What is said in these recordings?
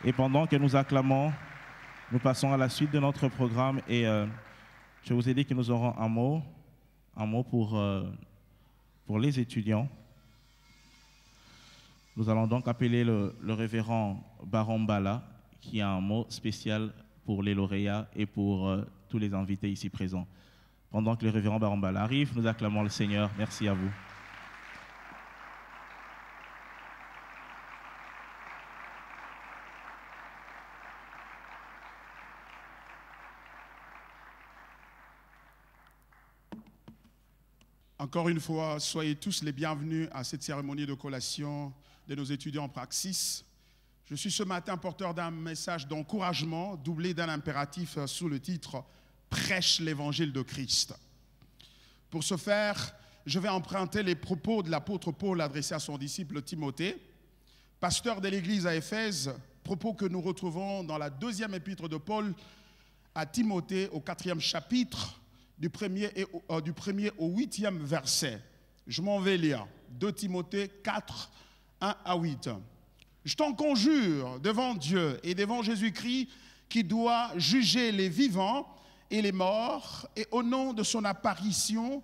Et pendant que nous acclamons, nous passons à la suite de notre programme et je vous ai dit que nous aurons un mot pour les étudiants. Nous allons donc appeler le révérend Baron Bala, qui a un mot spécial pour les lauréats et pour tous les invités ici présents. Pendant que le révérend Baron Bala arrive, nous acclamons le Seigneur. Merci à vous. Encore une fois, soyez tous les bienvenus à cette cérémonie de collation de nos étudiants en praxis. Je suis ce matin porteur d'un message d'encouragement doublé d'un impératif sous le titre « Prêche l'évangile de Christ ». Pour ce faire, je vais emprunter les propos de l'apôtre Paul adressés à son disciple Timothée, pasteur de l'église à Éphèse, propos que nous retrouvons dans la deuxième épître de Paul à Timothée au 4e chapitre, du 1er au 8e verset. Je m'en vais lire. 2 Timothée 4, 1 à 8. Je t'en conjure devant Dieu et devant Jésus-Christ qui doit juger les vivants et les morts et au nom de son apparition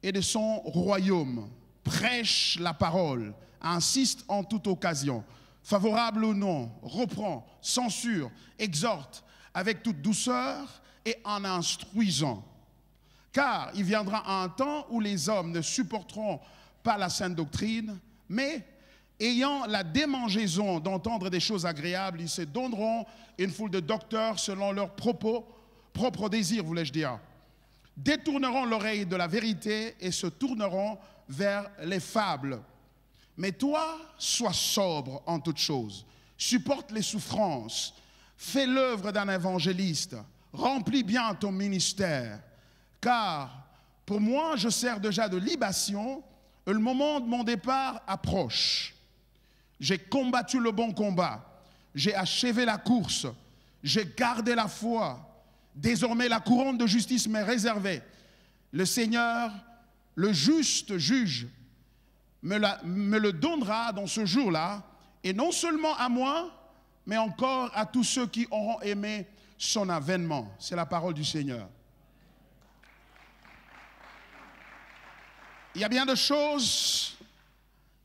et de son royaume. Prêche la parole, insiste en toute occasion, favorable ou non, reprend, censure, exhorte avec toute douceur et en instruisant. Car il viendra un temps où les hommes ne supporteront pas la sainte doctrine, mais ayant la démangeaison d'entendre des choses agréables, ils se donneront une foule de docteurs selon leurs propres désirs, voulais-je dire. Détourneront l'oreille de la vérité et se tourneront vers les fables. Mais toi, sois sobre en toutes choses, supporte les souffrances, fais l'œuvre d'un évangéliste, remplis bien ton ministère. Car pour moi, je sers déjà de libation, et le moment de mon départ approche. J'ai combattu le bon combat, j'ai achevé la course, j'ai gardé la foi. Désormais, la couronne de justice m'est réservée. Le Seigneur, le juste juge, me le donnera dans ce jour-là, et non seulement à moi, mais encore à tous ceux qui auront aimé son avènement. C'est la parole du Seigneur. Il y a bien de choses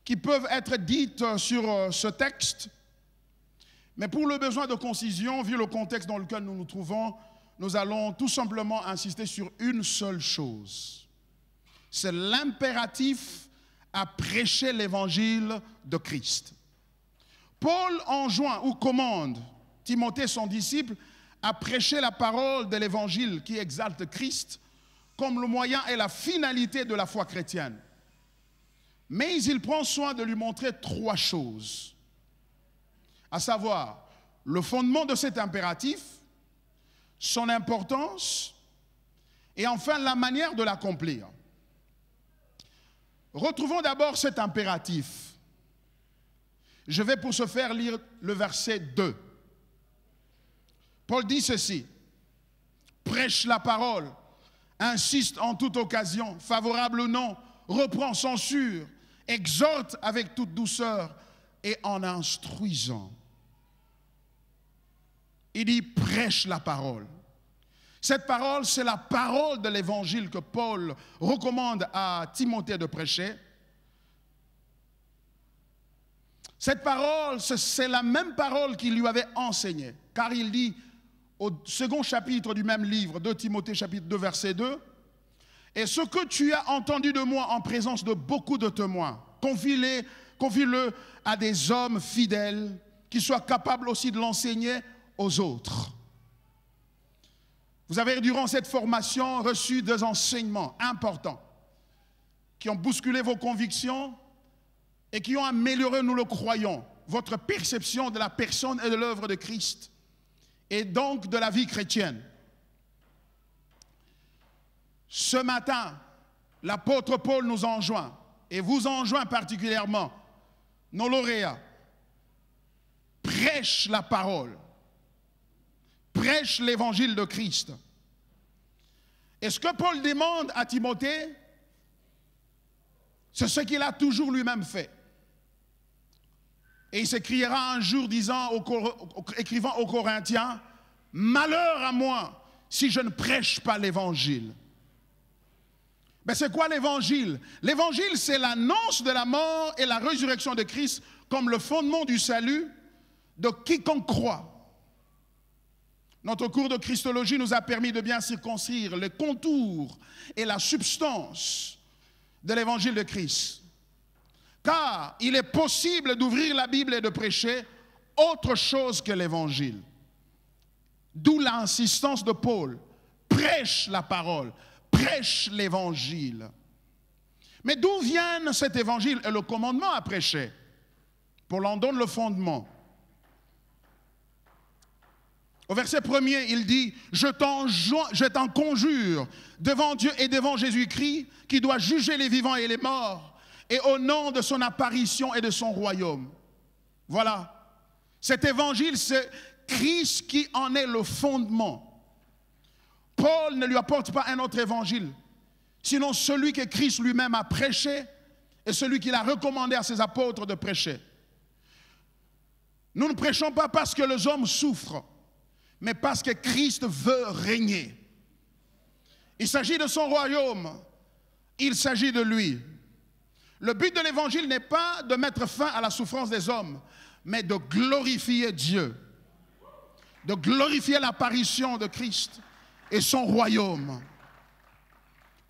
qui peuvent être dites sur ce texte, mais pour le besoin de concision, vu le contexte dans lequel nous nous trouvons, nous allons tout simplement insister sur une seule chose. C'est l'impératif à prêcher l'évangile de Christ. Paul enjoint ou commande Timothée, son disciple, à prêcher la parole de l'évangile qui exalte Christ comme le moyen et la finalité de la foi chrétienne. Mais il prend soin de lui montrer trois choses, à savoir le fondement de cet impératif, son importance et enfin la manière de l'accomplir. Retrouvons d'abord cet impératif. Je vais pour ce faire lire le verset 2. Paul dit ceci: prêche la parole, insiste en toute occasion, favorable ou non, reprend, censure, exhorte avec toute douceur et en instruisant. Il dit prêche la parole. Cette parole, c'est la parole de l'évangile que Paul recommande à Timothée de prêcher. Cette parole, c'est la même parole qu'il lui avait enseignée, car il dit au second chapitre du même livre, 2 Timothée chapitre 2 verset 2, « Et ce que tu as entendu de moi en présence de beaucoup de témoins, confie-le à des hommes fidèles qui soient capables aussi de l'enseigner aux autres. » Vous avez durant cette formation reçu des enseignements importants qui ont bousculé vos convictions et qui ont amélioré, nous le croyons, votre perception de la personne et de l'œuvre de Christ et donc de la vie chrétienne. Ce matin, l'apôtre Paul nous enjoint, et vous enjoint particulièrement, nos lauréats, prêche la parole, prêche l'évangile de Christ. Et ce que Paul demande à Timothée, c'est ce qu'il a toujours lui-même fait. Et il s'écriera un jour écrivant aux Corinthiens, « Malheur à moi si je ne prêche pas l'évangile. » Mais c'est quoi l'évangile? L'évangile, c'est l'annonce de la mort et la résurrection de Christ comme le fondement du salut de quiconque croit. Notre cours de Christologie nous a permis de bien circonscrire les contours et la substance de l'évangile de Christ. Car il est possible d'ouvrir la Bible et de prêcher autre chose que l'évangile. D'où l'insistance de Paul. Prêche la parole, prêche l'évangile. Mais d'où vient cet évangile et le commandement à prêcher? Paul en donne le fondement. Au verset 1er, il dit, « Je t'en conjure devant Dieu et devant Jésus-Christ, qui doit juger les vivants et les morts, et au nom de son apparition et de son royaume. » Voilà. Cet évangile, c'est Christ qui en est le fondement. Paul ne lui apporte pas un autre évangile, sinon celui que Christ lui-même a prêché et celui qu'il a recommandé à ses apôtres de prêcher. Nous ne prêchons pas parce que les hommes souffrent, mais parce que Christ veut régner. Il s'agit de son royaume, il s'agit de lui. Le but de l'évangile n'est pas de mettre fin à la souffrance des hommes, mais de glorifier Dieu, de glorifier l'apparition de Christ et son royaume.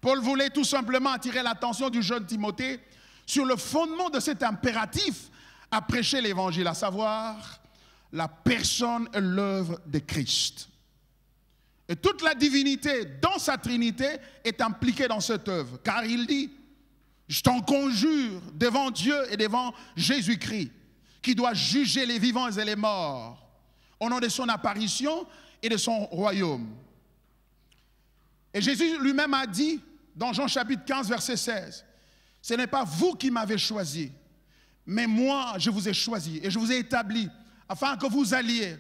Paul voulait tout simplement attirer l'attention du jeune Timothée sur le fondement de cet impératif à prêcher l'évangile, à savoir la personne et l'œuvre de Christ. Et toute la divinité dans sa Trinité est impliquée dans cette œuvre, car il dit, je t'en conjure devant Dieu et devant Jésus-Christ, qui doit juger les vivants et les morts, au nom de son apparition et de son royaume. Et Jésus lui-même a dit, dans Jean chapitre 15, verset 16, « Ce n'est pas vous qui m'avez choisi, mais moi je vous ai choisi et je vous ai établi, afin que vous alliez,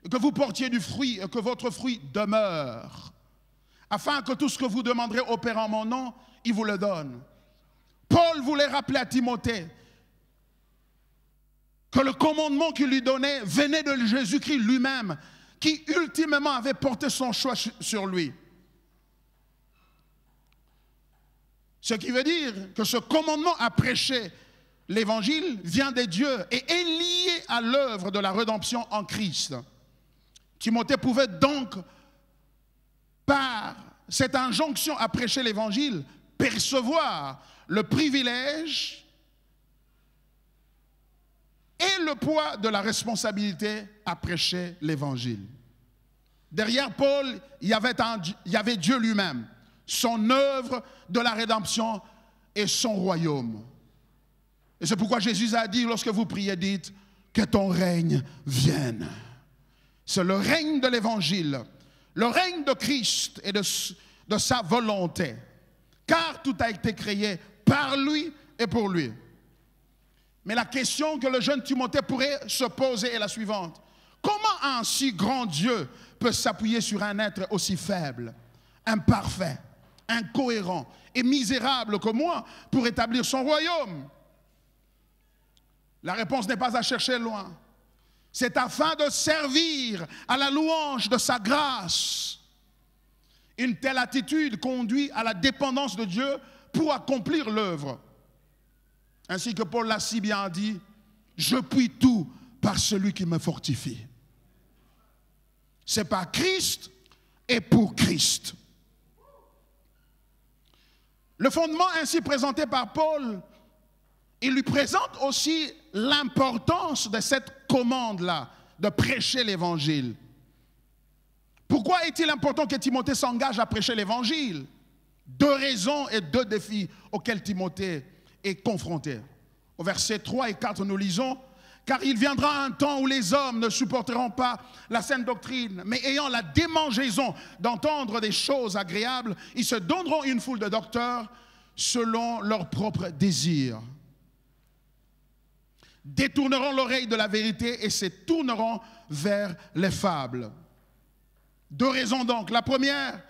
que vous portiez du fruit et que votre fruit demeure, afin que tout ce que vous demanderez au Père en mon nom, il vous le donne. » Paul voulait rappeler à Timothée que le commandement qu'il lui donnait venait de Jésus-Christ lui-même, qui ultimement avait porté son choix sur lui. Ce qui veut dire que ce commandement à prêcher l'évangile vient de Dieu et est lié à l'œuvre de la rédemption en Christ. Timothée pouvait donc, par cette injonction à prêcher l'évangile, percevoir le privilège et le poids de la responsabilité à prêcher l'évangile. Derrière Paul, il y avait Dieu lui-même, son œuvre de la rédemption et son royaume. Et c'est pourquoi Jésus a dit, lorsque vous priez, dites que ton règne vienne. C'est le règne de l'évangile, le règne de Christ et de sa volonté. Car tout a été créé par lui et pour lui. Mais la question que le jeune Timothée pourrait se poser est la suivante. Comment un si grand Dieu peut s'appuyer sur un être aussi faible, imparfait, incohérent et misérable que moi pour établir son royaume? La réponse n'est pas à chercher loin. C'est afin de servir à la louange de sa grâce. Une telle attitude conduit à la dépendance de Dieu pour accomplir l'œuvre. Ainsi que Paul l'a si bien dit, « Je puis tout par celui qui me fortifie. » C'est par Christ et pour Christ. Le fondement ainsi présenté par Paul, il lui présente aussi l'importance de cette commande-là, de prêcher l'évangile. Pourquoi est-il important que Timothée s'engage à prêcher l'évangile? 2 raisons et 2 défis auxquels Timothée est confronté. Au verset 3 et 4, nous lisons, « Car il viendra un temps où les hommes ne supporteront pas la saine doctrine, mais ayant la démangeaison d'entendre des choses agréables, ils se donneront une foule de docteurs selon leurs propres désirs. Détourneront l'oreille de la vérité et se tourneront vers les fables. » 2 raisons donc. La première,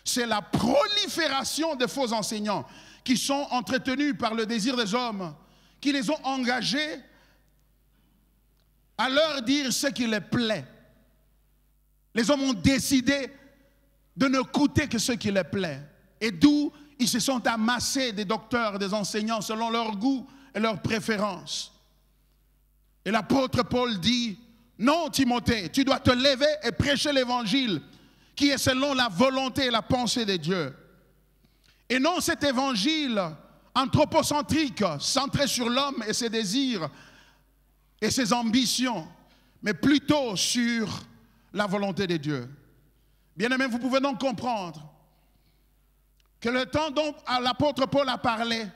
c'est la prolifération de faux enseignants qui sont entretenus par le désir des hommes, qui les ont engagés à leur dire ce qui les plaît. Les hommes ont décidé de ne coûter que ce qui les plaît. Et d'où ils se sont amassés des docteurs, des enseignants selon leur goût et leurs préférences. Et l'apôtre Paul dit, non Timothée, tu dois te lever et prêcher l'évangile qui est selon la volonté et la pensée de Dieu. Et non cet évangile anthropocentrique, centré sur l'homme et ses désirs et ses ambitions, mais plutôt sur la volonté de Dieu. Bien-aimés, vous pouvez donc comprendre que le temps dont l'apôtre Paul a parlé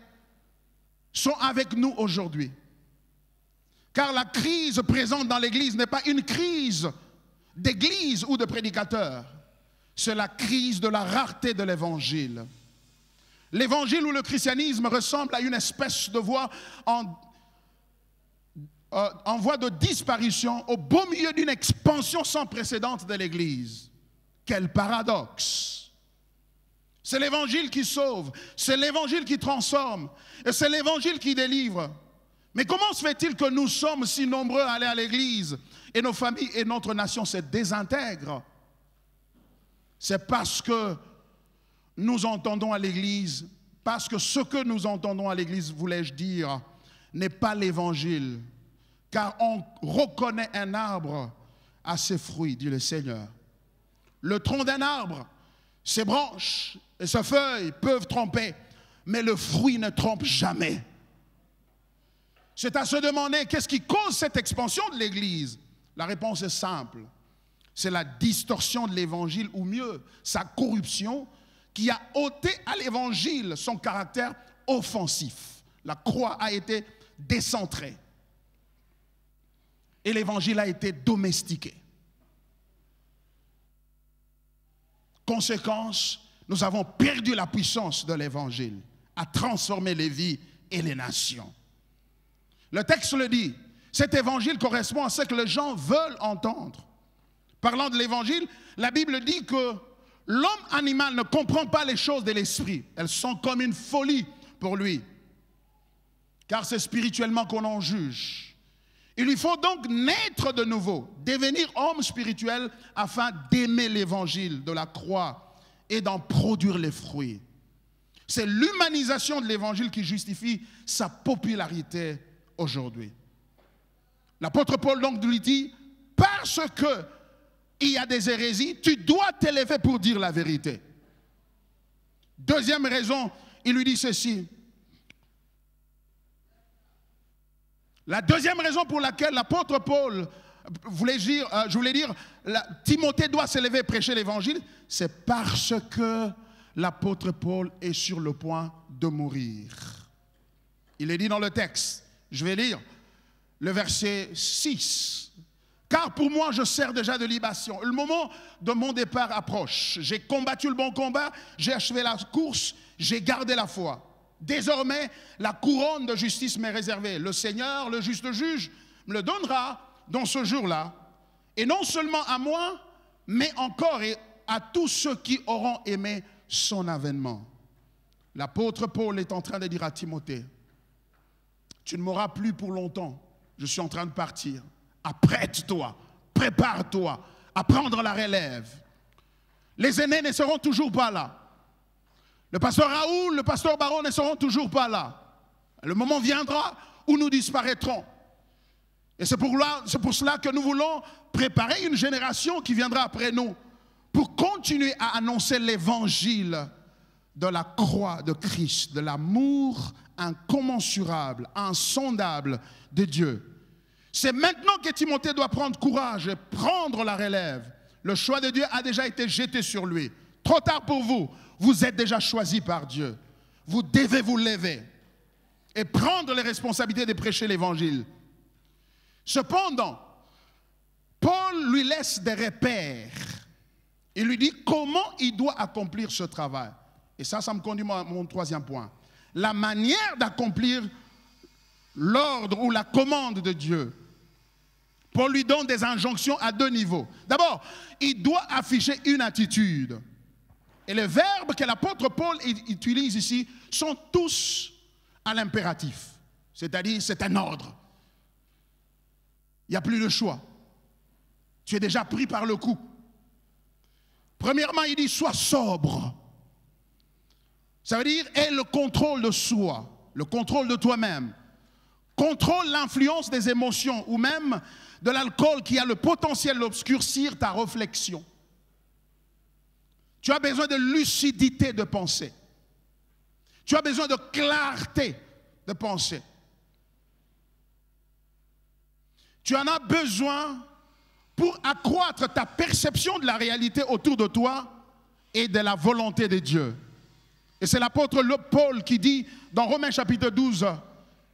sont avec nous aujourd'hui. Car la crise présente dans l'Église n'est pas une crise d'église ou de prédicateur. C'est la crise de la rareté de l'Évangile. L'Évangile ou le christianisme ressemble à une espèce de voie en voie de disparition au beau milieu d'une expansion sans précédent de l'Église. Quel paradoxe! C'est l'Évangile qui sauve, c'est l'Évangile qui transforme, et c'est l'Évangile qui délivre. Mais comment se fait-il que nous sommes si nombreux à aller à l'Église et nos familles et notre nation se désintègrent? C'est parce que nous entendons à l'Église, parce que ce que nous entendons à l'Église, voulais-je dire, n'est pas l'Évangile. Car on reconnaît un arbre à ses fruits, dit le Seigneur. Le tronc d'un arbre, ses branches et ses feuilles peuvent tromper, mais le fruit ne trompe jamais. C'est à se demander qu'est-ce qui cause cette expansion de l'Église. La réponse est simple. C'est la distorsion de l'Évangile, ou mieux, sa corruption, qui a ôté à l'Évangile son caractère offensif. La croix a été décentrée. Et l'Évangile a été domestiqué. Conséquence, nous avons perdu la puissance de l'Évangile à transformer les vies et les nations. Le texte le dit, cet Évangile correspond à ce que les gens veulent entendre. Parlant de l'Évangile, la Bible dit que l'homme animal ne comprend pas les choses de l'esprit. Elles sont comme une folie pour lui, car c'est spirituellement qu'on en juge. Il lui faut donc naître de nouveau, devenir homme spirituel afin d'aimer l'Évangile de la croix et d'en produire les fruits. C'est l'humanisation de l'Évangile qui justifie sa popularité aujourd'hui. L'apôtre Paul donc lui dit, parce que il y a des hérésies, tu dois t'élever pour dire la vérité. Deuxième raison, il lui dit ceci. La deuxième raison pour laquelle l'apôtre Paul voulait dire, Timothée doit s'élever et prêcher l'évangile, c'est parce que l'apôtre Paul est sur le point de mourir. Il est dit dans le texte, je vais lire le verset 6. Car pour moi, je sers déjà de libation. Le moment de mon départ approche. J'ai combattu le bon combat, j'ai achevé la course, j'ai gardé la foi. Désormais, la couronne de justice m'est réservée. Le Seigneur, le juste juge, me le donnera dans ce jour-là. Et non seulement à moi, mais encore et à tous ceux qui auront aimé son avènement. L'apôtre Paul est en train de dire à Timothée, tu ne m'auras plus pour longtemps, je suis en train de partir. Apprête-toi, prépare-toi à prendre la relève. Les aînés ne seront toujours pas là. Le pasteur Raoul, le pasteur Baron ne seront toujours pas là. Le moment viendra où nous disparaîtrons. Et c'est pour cela que nous voulons préparer une génération qui viendra après nous pour continuer à annoncer l'évangile de la croix de Christ, de l'amour incommensurable, insondable de Dieu. C'est maintenant que Timothée doit prendre courage et prendre la relève. Le choix de Dieu a déjà été jeté sur lui. Trop tard pour vous. Vous êtes déjà choisi par Dieu. Vous devez vous lever et prendre les responsabilités de prêcher l'évangile. Cependant, Paul lui laisse des repères. Il lui dit comment il doit accomplir ce travail. Et ça me conduit à mon troisième point. La manière d'accomplir l'ordre ou la commande de Dieu. Paul lui donne des injonctions à deux niveaux. D'abord, il doit afficher une attitude. Et les verbes que l'apôtre Paul utilise ici sont tous à l'impératif. C'est-à-dire, c'est un ordre. Il n'y a plus de choix. Tu es déjà pris par le coup. Premièrement, il dit, sois sobre. Ça veut dire, aie le contrôle de soi, le contrôle de toi-même. Contrôle l'influence des émotions ou même de l'alcool qui a le potentiel d'obscurcir ta réflexion. Tu as besoin de lucidité de pensée. Tu as besoin de clarté de pensée. Tu en as besoin pour accroître ta perception de la réalité autour de toi et de la volonté de Dieu. Et c'est l'apôtre Paul qui dit dans Romains chapitre 12,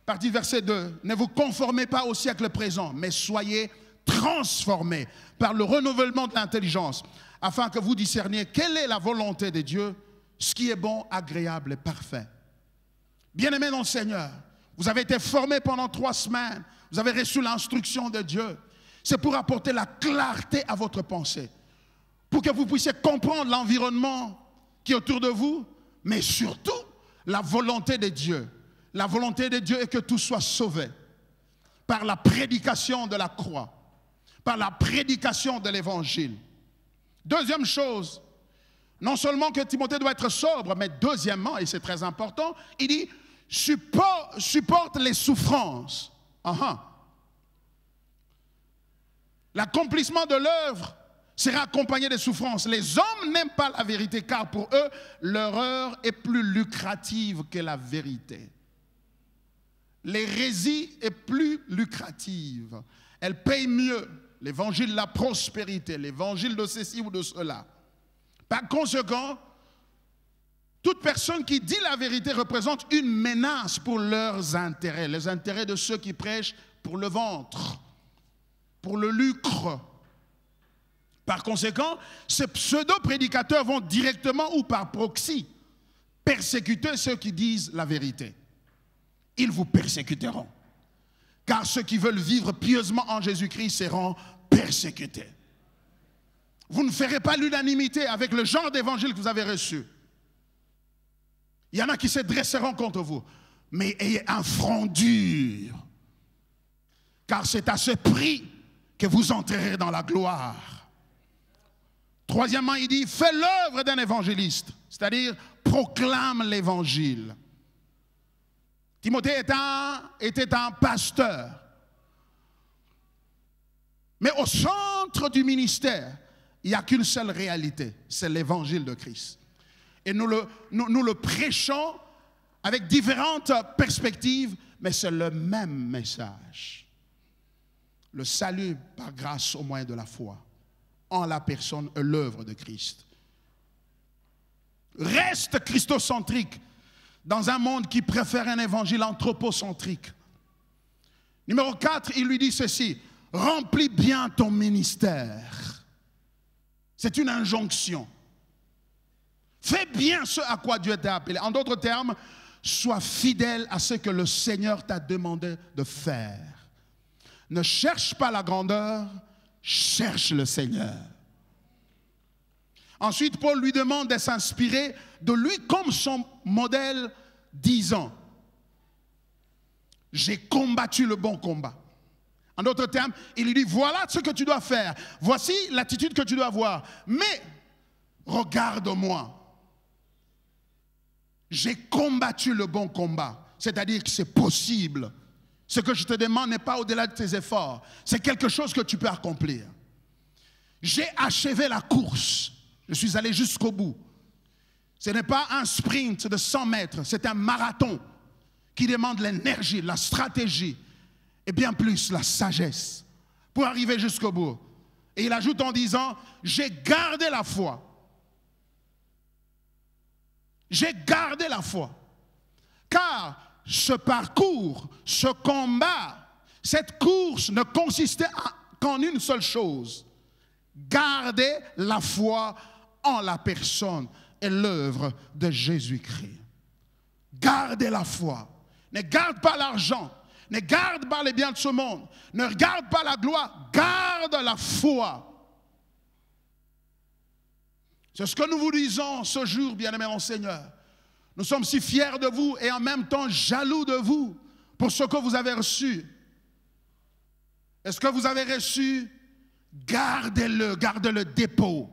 partie verset 2, « Ne vous conformez pas au siècle présent, mais soyez transformés par le renouvellement de l'intelligence, afin que vous discerniez quelle est la volonté de Dieu, ce qui est bon, agréable et parfait. » Bien-aimés dans le Seigneur, vous avez été formés pendant 3 semaines, vous avez reçu l'instruction de Dieu. C'est pour apporter la clarté à votre pensée, pour que vous puissiez comprendre l'environnement qui est autour de vous, mais surtout la volonté de Dieu. La volonté de Dieu est que tout soit sauvé par la prédication de la croix, par la prédication de l'évangile. Deuxième chose, non seulement que Timothée doit être sobre, mais deuxièmement, et c'est très important, il dit supporte les souffrances. L'accomplissement de l'œuvre sera accompagné des souffrances. Les hommes n'aiment pas la vérité, car pour eux, l'erreur est plus lucrative que la vérité. L'hérésie est plus lucrative. Elle paye mieux. L'évangile de la prospérité, l'évangile de ceci ou de cela. Par conséquent, toute personne qui dit la vérité représente une menace pour leurs intérêts, les intérêts de ceux qui prêchent pour le ventre, pour le lucre. Par conséquent, ces pseudo-prédicateurs vont directement ou par proxy persécuter ceux qui disent la vérité. Ils vous persécuteront. Car ceux qui veulent vivre pieusement en Jésus-Christ seront persécutés. Vous ne ferez pas l'unanimité avec le genre d'évangile que vous avez reçu. Il y en a qui se dresseront contre vous. Mais ayez un front dur. Car c'est à ce prix que vous entrerez dans la gloire. Troisièmement, il dit, fais l'œuvre d'un évangéliste. C'est-à-dire, proclame l'évangile. Timothée était un pasteur. Mais au centre du ministère, il n'y a qu'une seule réalité, c'est l'évangile de Christ. Et nous le prêchons avec différentes perspectives, mais c'est le même message. Le salut par grâce au moyen de la foi, en la personne et l'œuvre de Christ. Reste christocentrique dans un monde qui préfère un évangile anthropocentrique. Numéro 4, il lui dit ceci, remplis bien ton ministère. C'est une injonction. Fais bien ce à quoi Dieu t'a appelé. En d'autres termes, sois fidèle à ce que le Seigneur t'a demandé de faire. Ne cherche pas la grandeur, cherche le Seigneur. Ensuite, Paul lui demande de s'inspirer de lui comme son modèle, disant, j'ai combattu le bon combat. En d'autres termes, il lui dit, voilà ce que tu dois faire. Voici l'attitude que tu dois avoir. Mais, regarde-moi. J'ai combattu le bon combat. C'est-à-dire que c'est possible. Ce que je te demande n'est pas au-delà de tes efforts. C'est quelque chose que tu peux accomplir. J'ai achevé la course. Je suis allé jusqu'au bout. Ce n'est pas un sprint de 100 mètres. C'est un marathon qui demande l'énergie, la stratégie et bien plus la sagesse pour arriver jusqu'au bout. Et il ajoute en disant, j'ai gardé la foi. J'ai gardé la foi. Car ce parcours, ce combat, cette course ne consistait qu'en une seule chose. Garder la foi en la personne et l'œuvre de Jésus-Christ. Gardez la foi. Ne garde pas l'argent. Ne garde pas les biens de ce monde. Ne regarde pas la gloire. Garde la foi. C'est ce que nous vous disons ce jour, bien-aimés en Seigneur. Nous sommes si fiers de vous et en même temps jaloux de vous pour ce que vous avez reçu. Est-ce que vous avez reçu? Gardez-le, gardez le dépôt.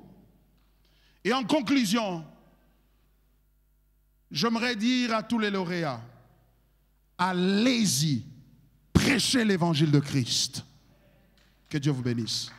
Et en conclusion, j'aimerais dire à tous les lauréats, allez-y, prêchez l'évangile de Christ. Que Dieu vous bénisse.